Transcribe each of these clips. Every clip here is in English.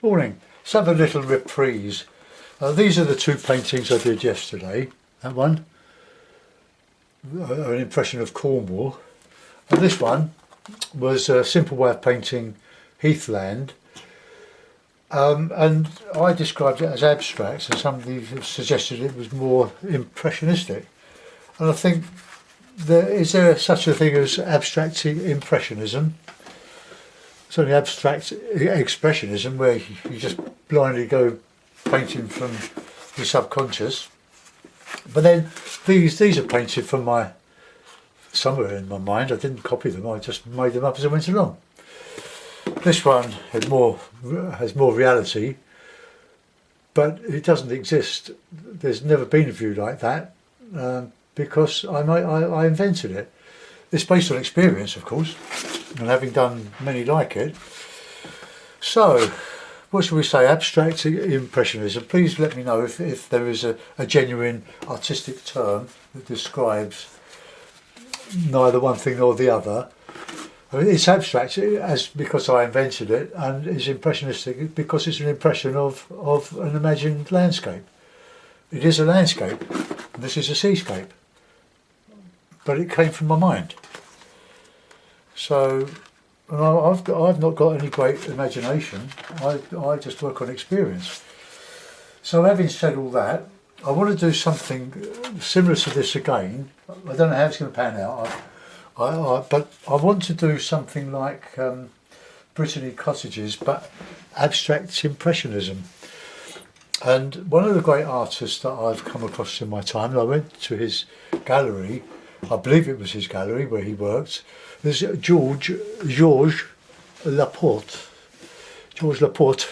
Morning. Let's have a little reprise. These are the two paintings I did yesterday. That one, an impression of Cornwall, and this one was a simple way of painting heathland. And I described it as abstract, and somebody suggested it was more impressionistic. And I think, is there such a thing as abstract impressionism? It's only abstract expressionism, where you just blindly go painting from the subconscious. But then these are painted from somewhere in my mind. I didn't copy them, I just made them up as I went along. This one has more reality, but it doesn't exist. There's never been a view like that, because I invented it. It's based on experience, of course, and having done many like it. So, what should we say? Abstract impressionism. Please let me know if there is a genuine artistic term that describes neither one thing nor the other. I mean, it's abstract because I invented it, and it's impressionistic because it's an impression of an imagined landscape. It is a landscape, and this is a seascape, but it came from my mind. So, and I've not got any great imagination. I just work on experience. So, having said all that, I want to do something similar to this again. I don't know how it's going to pan out. But I want to do something like Brittany cottages, but abstract impressionism. And one of the great artists that I've come across in my time, and I went to his gallery, I believe it was his gallery where he worked, there's Georges Laporte. Georges Laporte,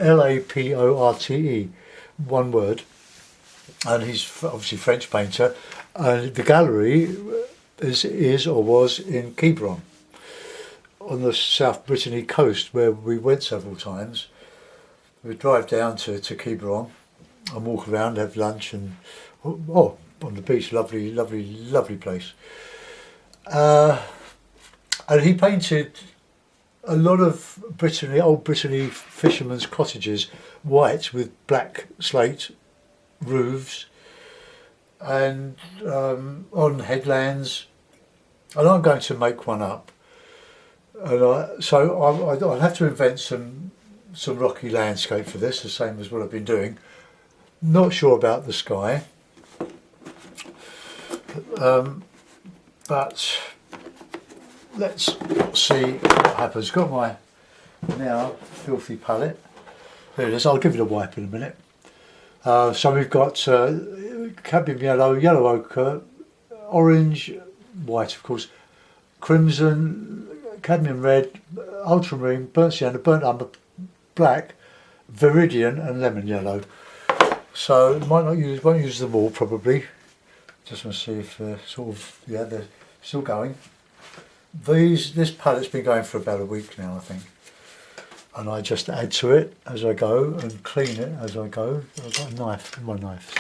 Laporte, one word. And he's obviously a French painter. And the gallery is or was in Quiberon, on the South Brittany coast, where we went several times. We drive down to Quiberon and walk around, have lunch, and on the beach, lovely place. And he painted a lot of old Brittany fishermen's cottages, white with black slate roofs, and on headlands, and I'm going to make one up, and so I'll have to invent some rocky landscape for this, the same as what I've been doing. Not sure about the sky, but let's see what happens. Got my now filthy palette. There it is. I'll give it a wipe in a minute. So we've got cadmium yellow, yellow ochre, orange, white of course, crimson, cadmium red, ultramarine, burnt sienna, burnt umber, black, viridian and lemon yellow. So won't use them all probably. Just want to see if they're they're still going. This palette's been going for about a week now, I think. And I just add to it as I go and clean it as I go. I've got a knife, my knife.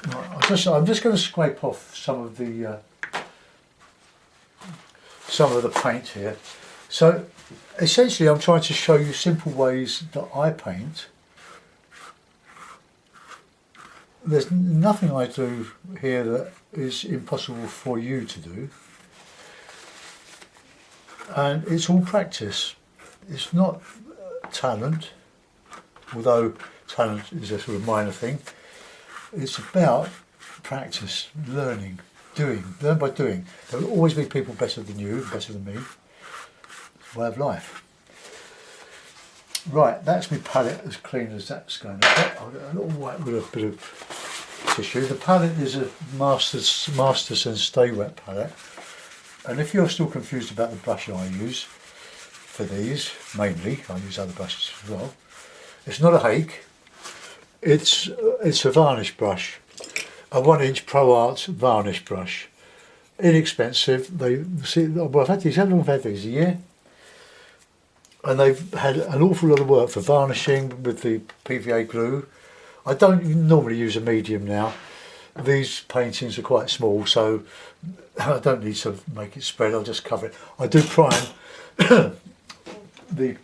Right, I'm just going to scrape off some of the paint here. So essentially I'm trying to show you simple ways that I paint. There's nothing I do here that is impossible for you to do. And it's all practice. It's not talent, although talent is a sort of minor thing. It's about practice, learning, learn by doing. There will always be people better than you, better than me. It's a way of life. Right, that's my palette as clean as that's going to get. I'll get a little white with a bit of tissue. The palette is a Masterson Stay Wet palette. And if you're still confused about the brush I use for these, mainly, I use other brushes as well. It's not a hake, it's a varnish brush, a 1-inch Pro Art varnish brush. Inexpensive. I've had these, how long have I had these? A year? And they've had an awful lot of work for varnishing with the PVA glue. I don't normally use a medium now. These paintings are quite small, so I don't need to make it spread, I'll just cover it. I do prime the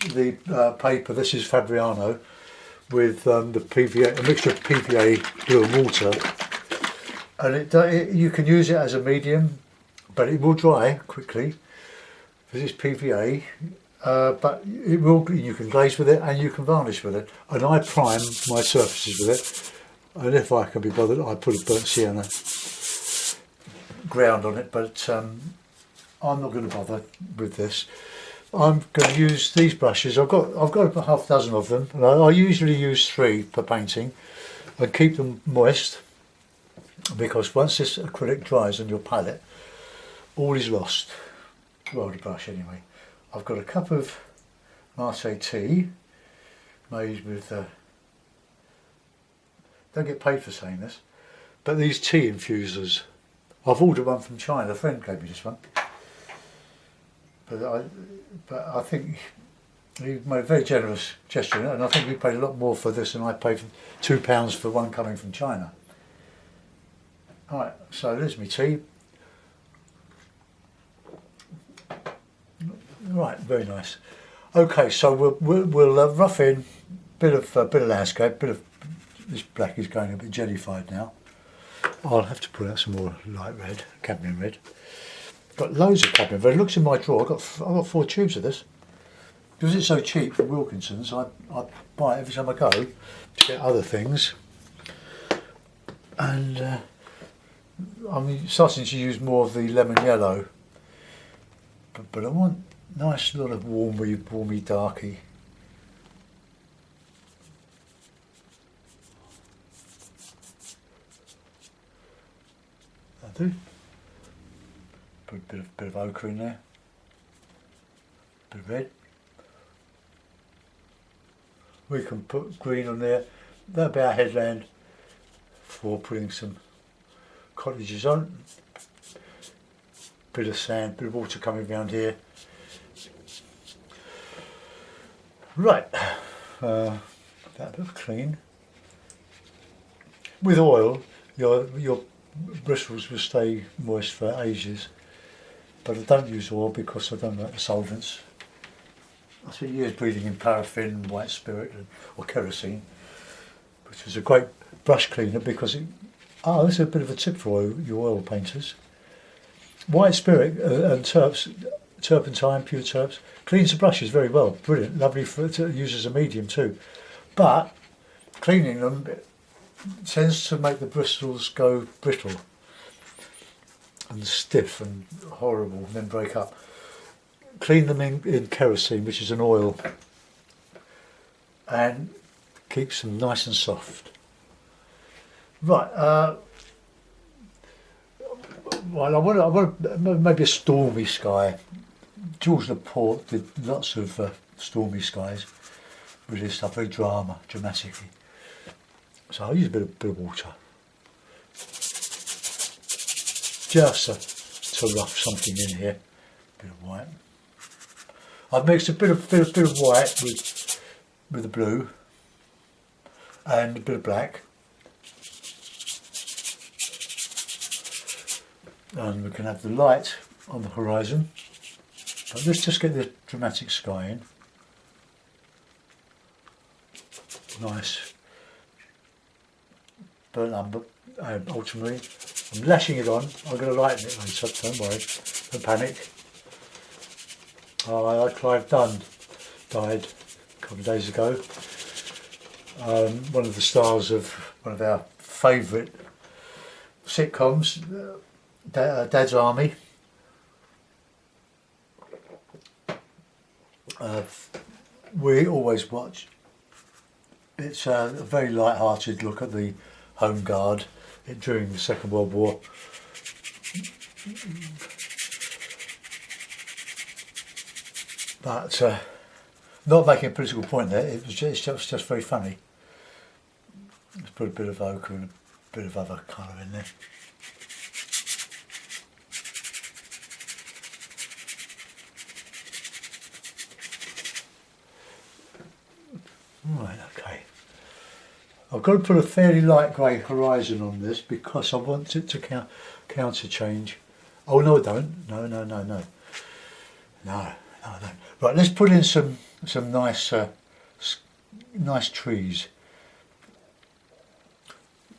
the paper. This is Fabriano with the PVA, a mixture of PVA, glue and water, and you can use it as a medium, but it will dry quickly because it's PVA. But it will. You can glaze with it and you can varnish with it. And I prime my surfaces with it. And if I can be bothered, I put a burnt sienna ground on it. But I'm not going to bother with this. I'm going to use these brushes. I've got about half a dozen of them, and I usually use 3 per painting, and keep them moist, because once this acrylic dries on your palette, all is lost. Well, the brush anyway. I've got a cup of Mate tea made with. Don't get paid for saying this, but these tea infusers. I've ordered one from China. A friend gave me this one. But I think he made a very generous gesture, and I think we paid a lot more for this than I paid for £2 for one coming from China. Alright, so there's my tea. Right, very nice. Okay, so we'll rough in bit of landscape. This black is going a bit jellified now. I'll have to put out some more light red, cadmium red. Got loads of cadmium red. It looks in my drawer. I've got 4 tubes of this. Because it's so cheap from Wilkinson's, I buy it every time I go to get other things. And I'm starting to use more of the lemon yellow. But I want nice lot of warmy, darky. I do. Put a bit of ochre in there, bit of red. We can put green on there. That'll be our headland for putting some cottages on. Bit of sand, bit of water coming around here. Right, that looks clean. With oil, your bristles will stay moist for ages. But I don't use oil because I don't like the solvents. I spent years breathing in paraffin, white spirit, or kerosene, which is a great brush cleaner because it. This is a bit of a tip for your oil painters. White spirit and turpentine, pure terps, cleans the brushes very well. Brilliant, lovely to use as a medium too. But cleaning them tends to make the bristles go brittle and stiff and horrible, and then break up. Clean them in kerosene, which is an oil, and keeps them nice and soft. Right, well, I want maybe a stormy sky. George Laporte did lots of stormy skies with this stuff, very dramatically. So I'll use a bit of water. Just to rough something in here. Bit of white. I've mixed a bit of white with the blue and a bit of black. And we can have the light on the horizon. But let's just get the dramatic sky in. Nice. Burnt umber, ultimately. I'm lashing it on. I'm going to lighten it later, don't worry, don't panic. Clive Dunn died a couple of days ago. One of the stars of one of our favourite sitcoms, Dad's Army. We always watch. It's a very light-hearted look at the Home Guard during the Second World War. But not making a political point there, it's just very funny. Let's put a bit of ochre and a bit of other colour in there. Right, okay. I've got to put a fairly light grey horizon on this because I want it to counter change. Oh no, I don't. No. Oh, no. Right, let's put in some nice nice trees.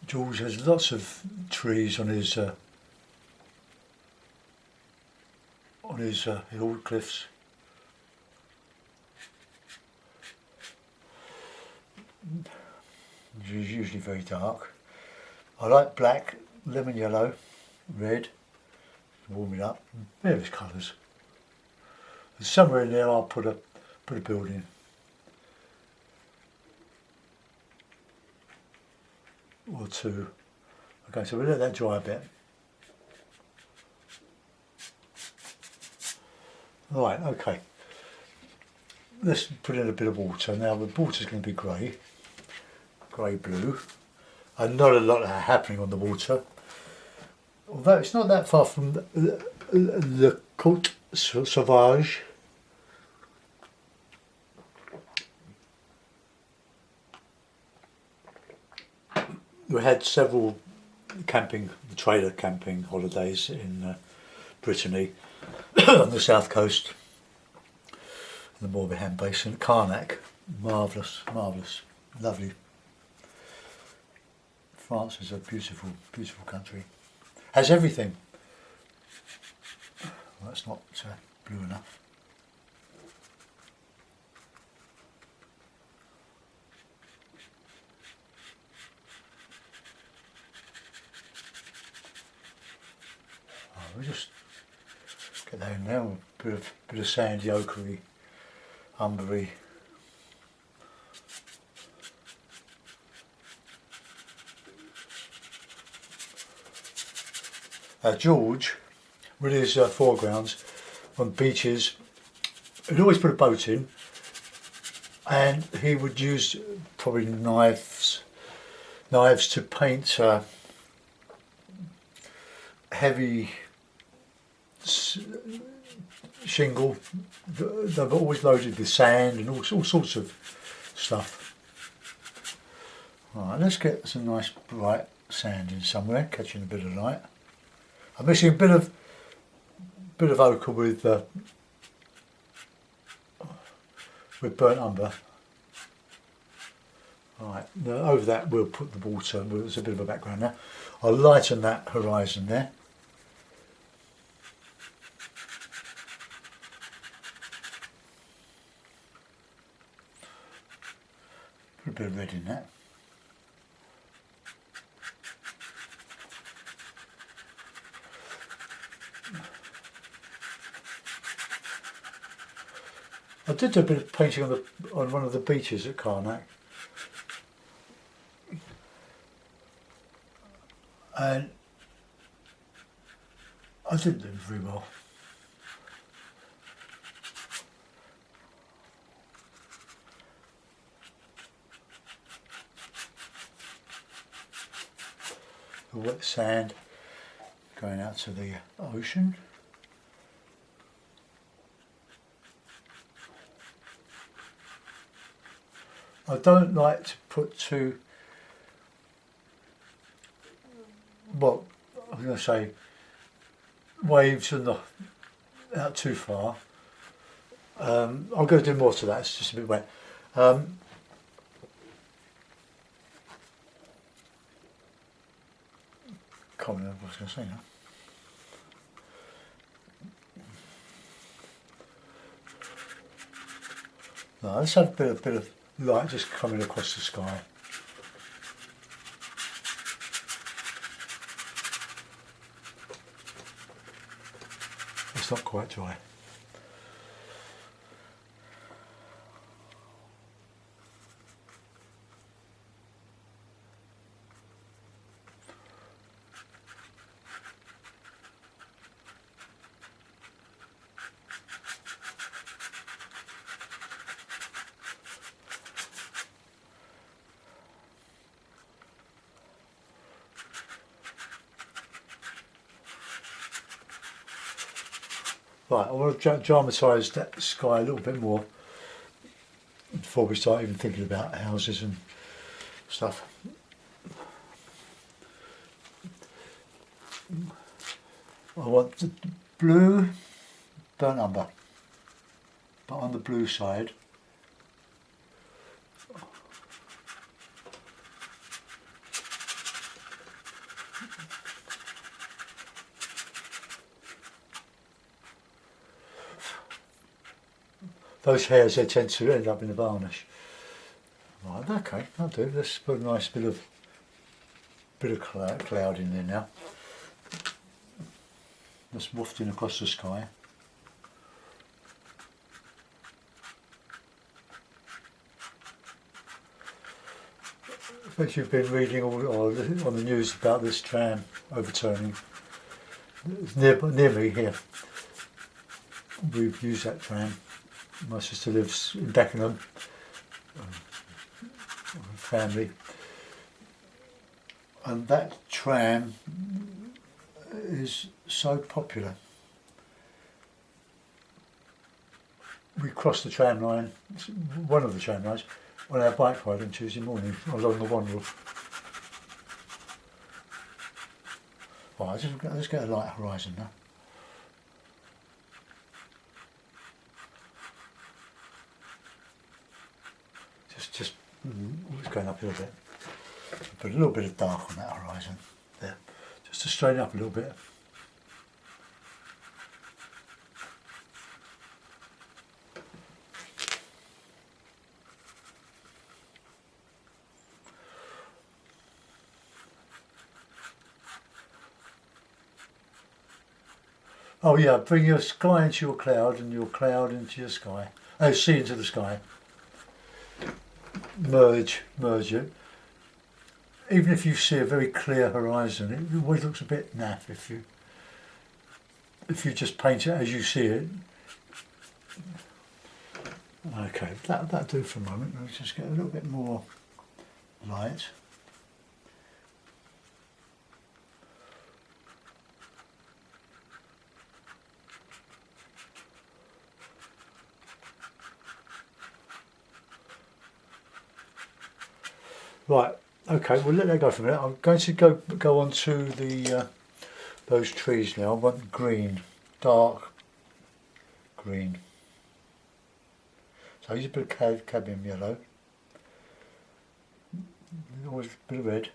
George has lots of trees on his hill cliffs. It's usually very dark. I like black, lemon yellow, red, warm it up, various colours. And somewhere in there I'll put a building. Or two. Okay, so we'll let that dry a bit. Right, okay. Let's put in a bit of water. Now the water's going to be grey-blue. And not a lot happening on the water. Although it's not that far from the Côte Sauvage. We had several trailer camping holidays in Brittany on the south coast, in the Morbihan Basin, Karnak. Marvellous, lovely. France is a beautiful, beautiful country. Has everything. Well, that's not blue enough. We'll just get that in there. A bit of sandy, ochre-y, umbery. George, with his foregrounds on beaches, he'd always put a boat in, and he would use probably knives to paint heavy shingle. They were always loaded with sand and all sorts of stuff. Right, let's get some nice bright sand in somewhere, catching a bit of light. I'm mixing a bit of ochre with burnt umber. Right, now over that we'll put the water. There's a bit of a background now. I'll lighten that horizon there. Put a bit of red in that. I did do a bit of painting on one of the beaches at Karnak, and I didn't do very well. The wet sand going out to the ocean. I don't like to put too, well, I'm going to say waves out too far. I'm going to do more to that, it's just a bit wet. Can't remember what I was going to say now. No, let's have a bit of light just coming across the sky. It's not quite dry. Right, I want to dramatise that sky a little bit more before we start even thinking about houses and stuff. I want the blue burnt umber. but on the blue side. Those hairs, they tend to end up in the varnish. Right, okay, I'll do. Let's put a nice bit of cloud in there now. That's wafting across the sky. I bet you've been reading on the news about this tram overturning. It's near me here. We've used that tram. My sister lives in Beckenham, family, and that tram is so popular. We cross the tram line, one of the tram lines, on our bike ride on Tuesday morning along the Wanderel. Right, let's get a light horizon now. Just it's going up a little bit. Put a little bit of dark on that horizon there, just to straighten up a little bit. Oh yeah, bring your sky into your cloud and your cloud into your sky. Oh, sea into the sky. Merge it. Even if you see a very clear horizon, it always looks a bit naff if you just paint it as you see it. Okay, that'll do for a moment. Let's just get a little bit more light. Right, okay, we'll let that go for a minute. I'm going to go on to the those trees now. I want green, dark green. So I use a bit of cadmium yellow, always a bit of red.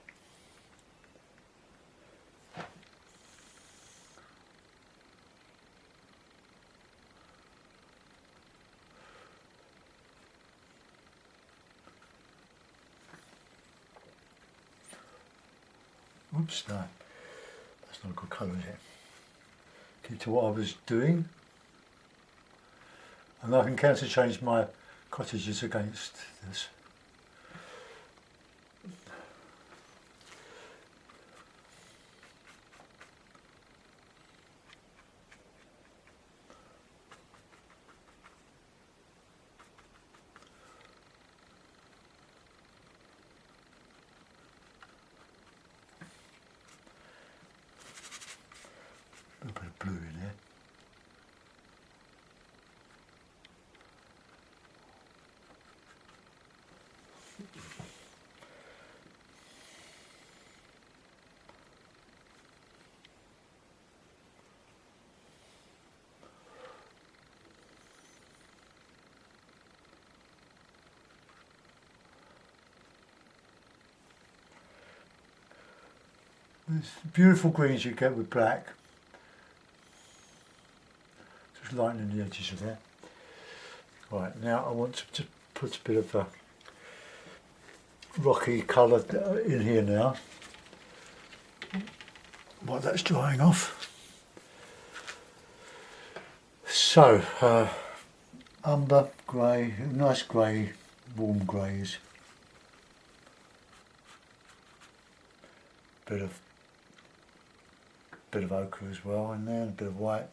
Oops, no, that's not a good colour, is it? Keep to what I was doing. And I can counter change my cottages against this. A little bit of blue in there. There's beautiful greens you get with black. Just lightening the edges of there. Right, now I want to put a bit of a rocky colour in here now. While that's drying off. So, umber, grey, nice grey, warm greys. Bit of ochre as well in there, and a bit of white.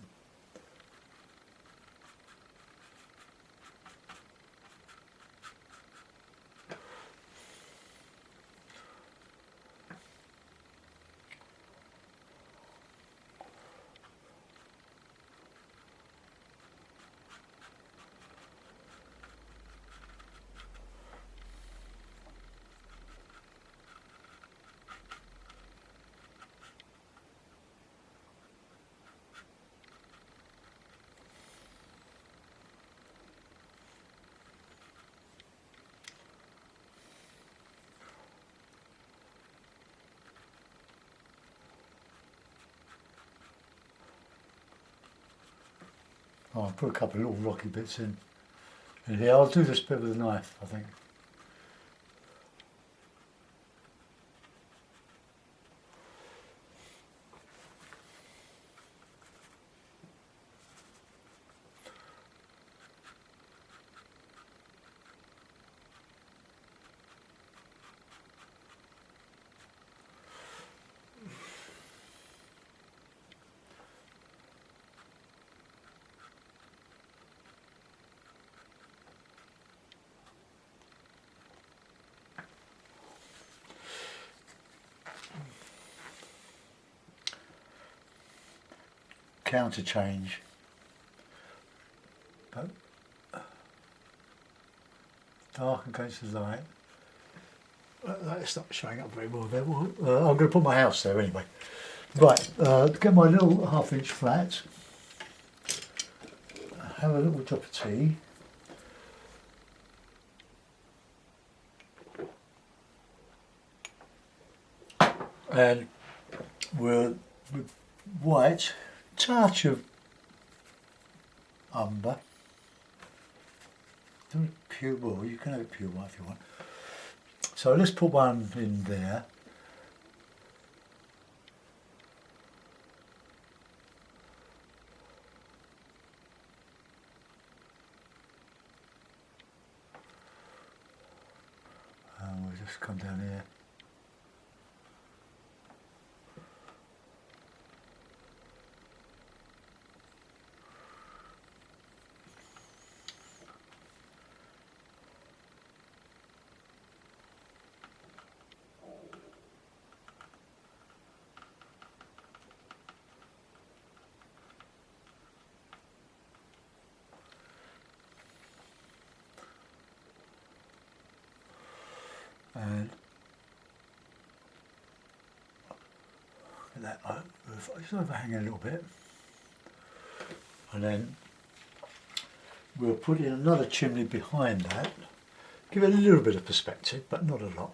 Oh, I'll put a couple of little rocky bits in here. I'll do this bit with a knife, I think. Counter change, but dark against the light. That's not showing up very well there. I'm going to put my house there anyway. Right, get my little 1/2 inch flat, have a little drop of tea. And with white, touch of umber. Do it pure, well, you can have it pure white if you want. So let's put one in there. And we'll just come down here. And that just overhang a little bit, and then we'll put in another chimney behind that, give it a little bit of perspective but not a lot.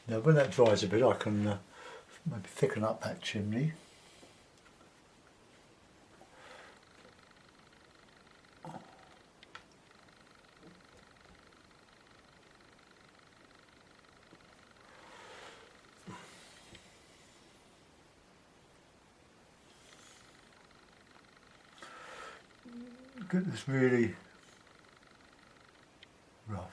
Now when that dries a bit I can maybe thicken up that chimney. Get this really rough.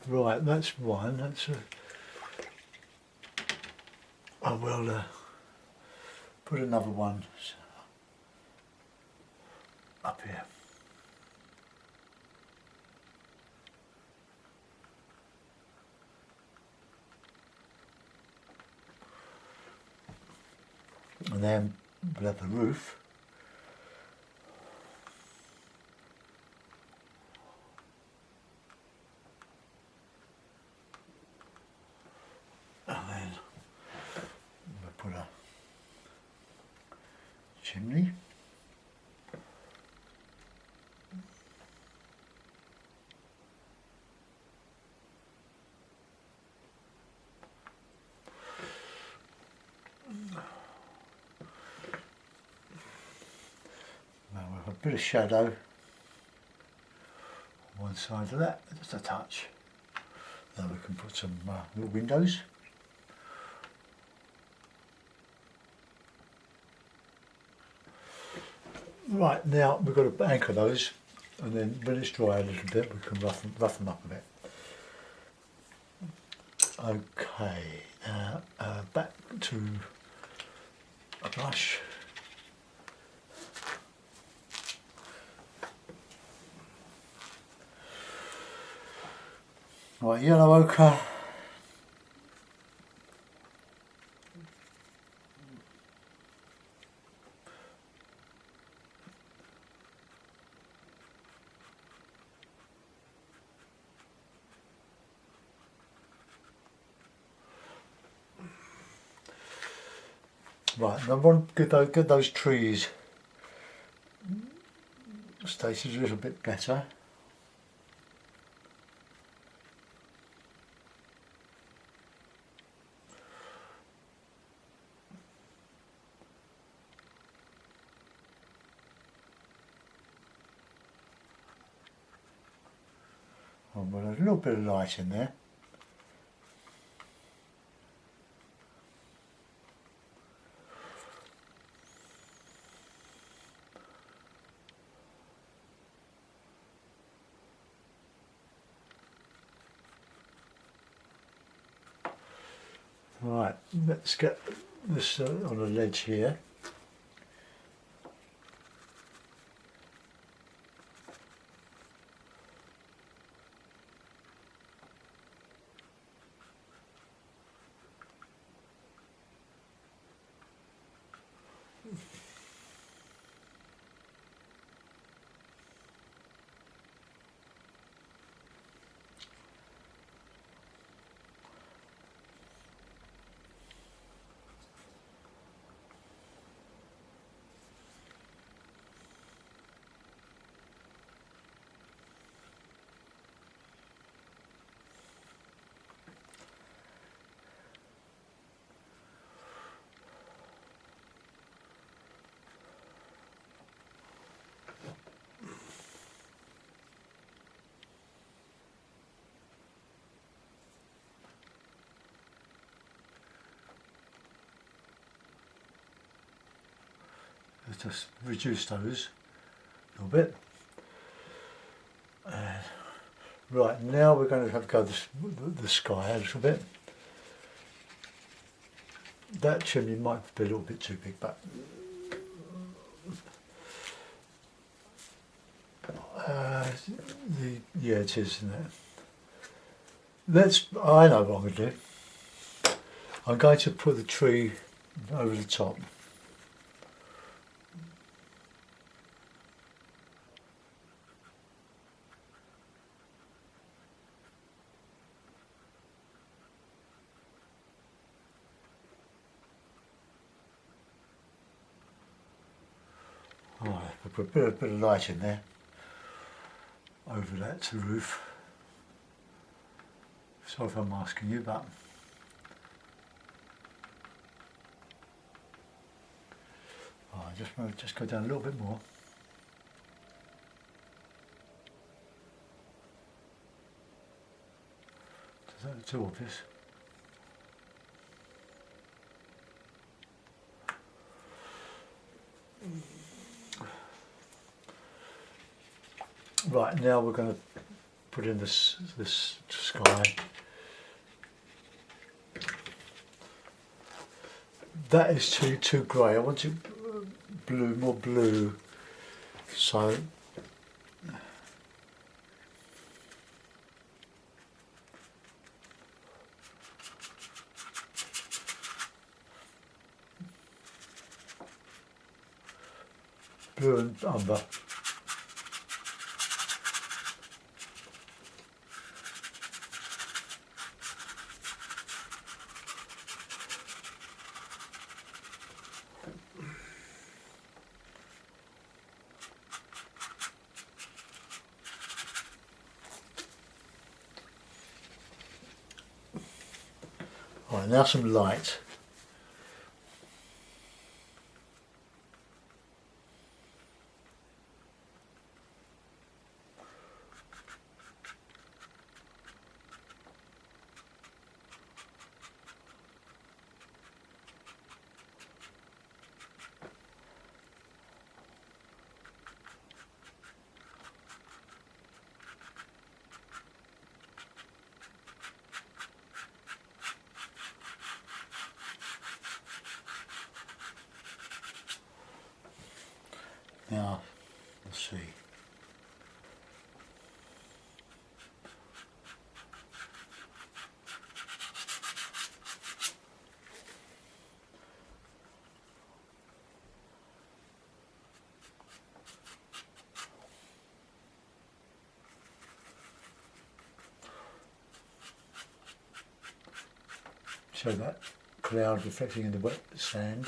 Right, that's one. That's I will put another one up here. And then we'll have the roof. And then we'll put a chimney. A bit of shadow on one side of that, just a touch. Then we can put some little windows. Right, now we've got to anchor those and then when it's dry a little bit we can rough them up a bit. Okay, back to a brush. Right, yellow ochre. Right, and I want to get those trees stated a little bit better. I'll put a little bit of light in there. Right, let's get this on a ledge here. Let's just reduce those a little bit. Right, now we're going to have to go the sky a little bit. That chimney might be a little bit too big, but yeah, it is, isn't it? I know what I'm going to do. I'm going to put the tree over the top. Right, we'll put a bit of light in there over that roof. Sorry if I'm asking you, but just go down a little bit more. Is that too obvious? Right, now we're going to put in this sky. That is too grey. I want it blue, more blue. So blue and umber. Right, now some light. Now, let's see. Show that cloud reflecting in the wet sand.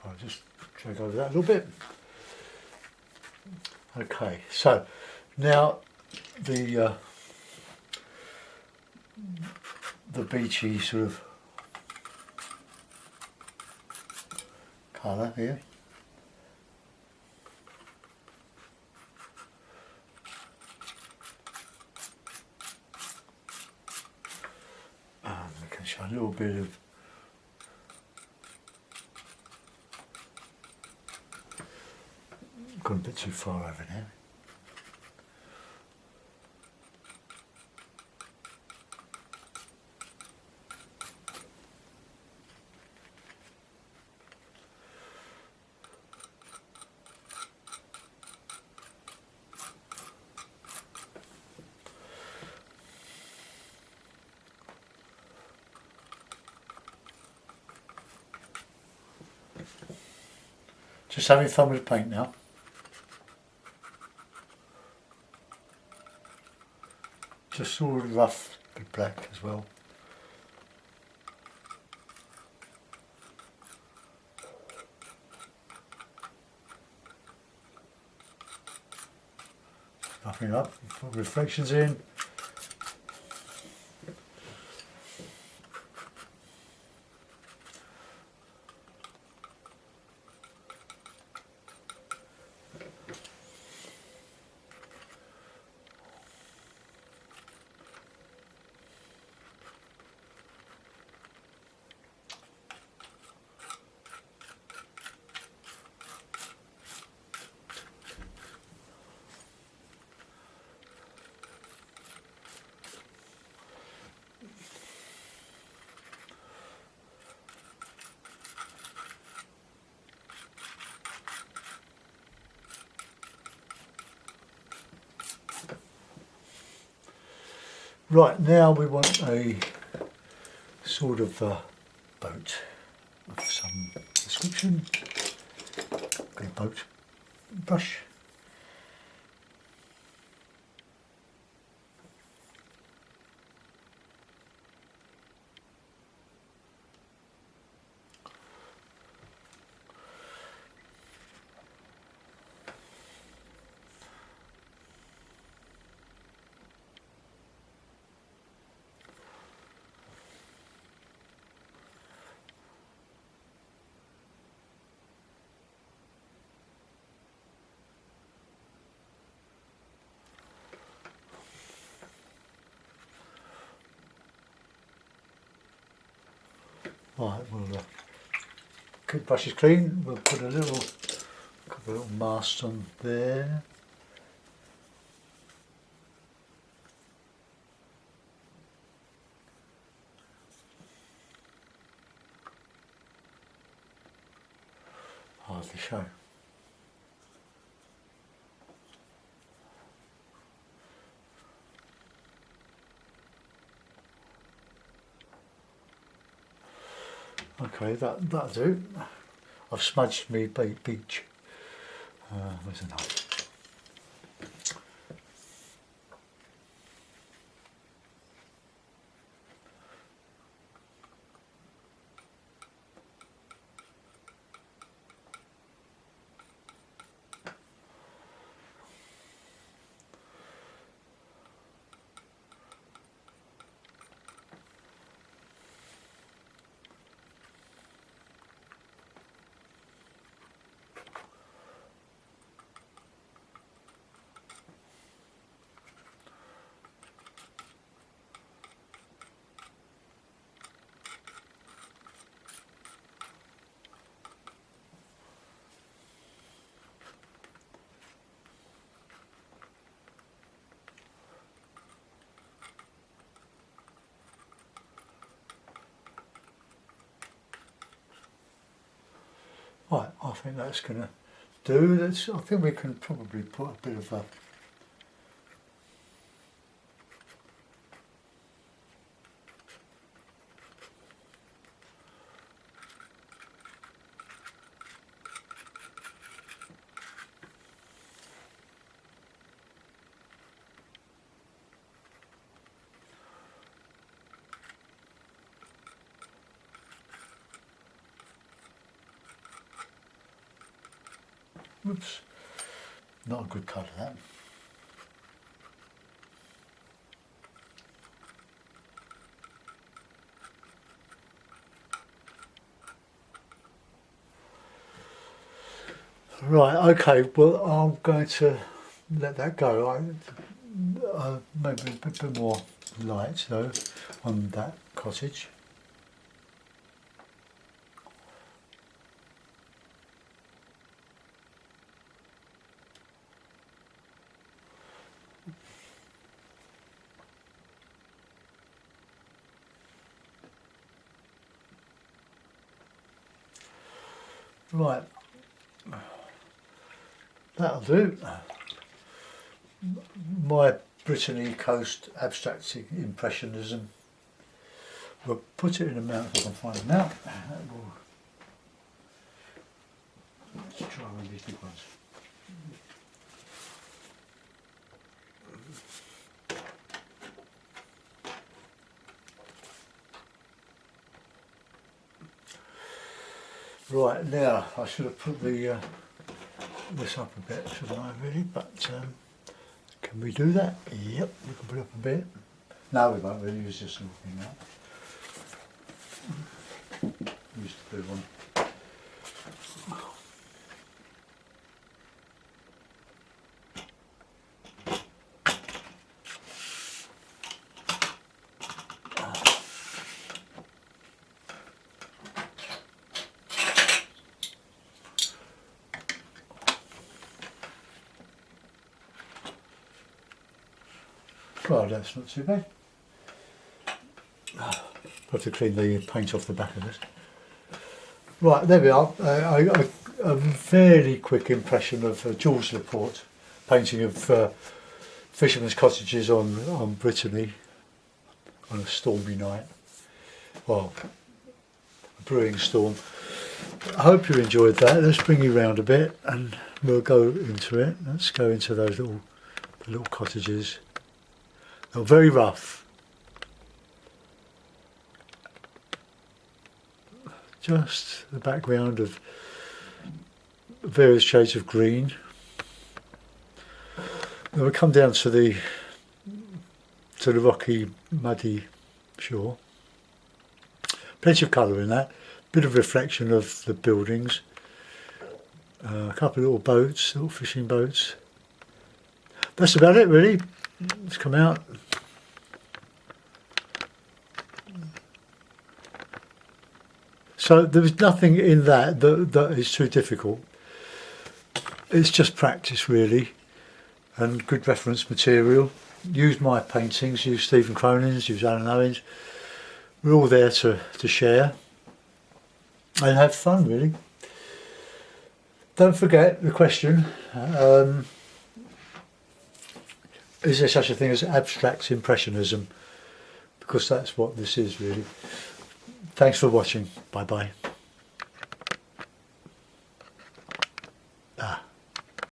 I'll just drag over that a little bit. Okay, so now the beachy sort of colour here. We can show a little bit of gone a bit too far over now. Just having fun with the paint now. Just sort of rough bit black as well. Nothing up, put reflections in. Right, now we want a sort of boat of some description. A boat brush. Right, we'll keep the brushes clean. We'll put a couple of little masks on there. Hardly show. Okay, that'll do. I've smudged me beach. Where's the knife? Right, I think that's going to do. I think we can probably put a bit of a oops, not a good colour that. Right, okay, well I'm going to let that go. Maybe a bit more light though on that cottage. Right, that'll do. My Brittany coast abstracting impressionism. We'll put it in a mount if I can find a mount. Let's try one of these big ones. Right, now I should have put the this up a bit, shouldn't I really? But can we do that? Yep, we can put it up a bit. No, we won't, we'll use this little thing now. Use the blue one. Well, that's not too bad. I'll have to clean the paint off the back of this. Right, there we are. A fairly quick impression of George Laporte, painting of fishermen's cottages on Brittany on a stormy night. Well, a brewing storm. I hope you enjoyed that. Let's bring you round a bit and we'll go into it. Let's go into those little cottages. They're very rough. Just the background of various shades of green. Then we come down to the rocky, muddy shore. Plenty of colour in that. Bit of reflection of the buildings. A couple of little boats, little fishing boats. That's about it really. Let's come out. So there was nothing in that is too difficult. It's just practice really, and good reference material. Use my paintings, use Stephen Cronin's, use Alan Owen's. We're all there to share and have fun really. Don't forget the question, is there such a thing as abstract impressionism? Because that's what this is really. Thanks for watching. Bye bye.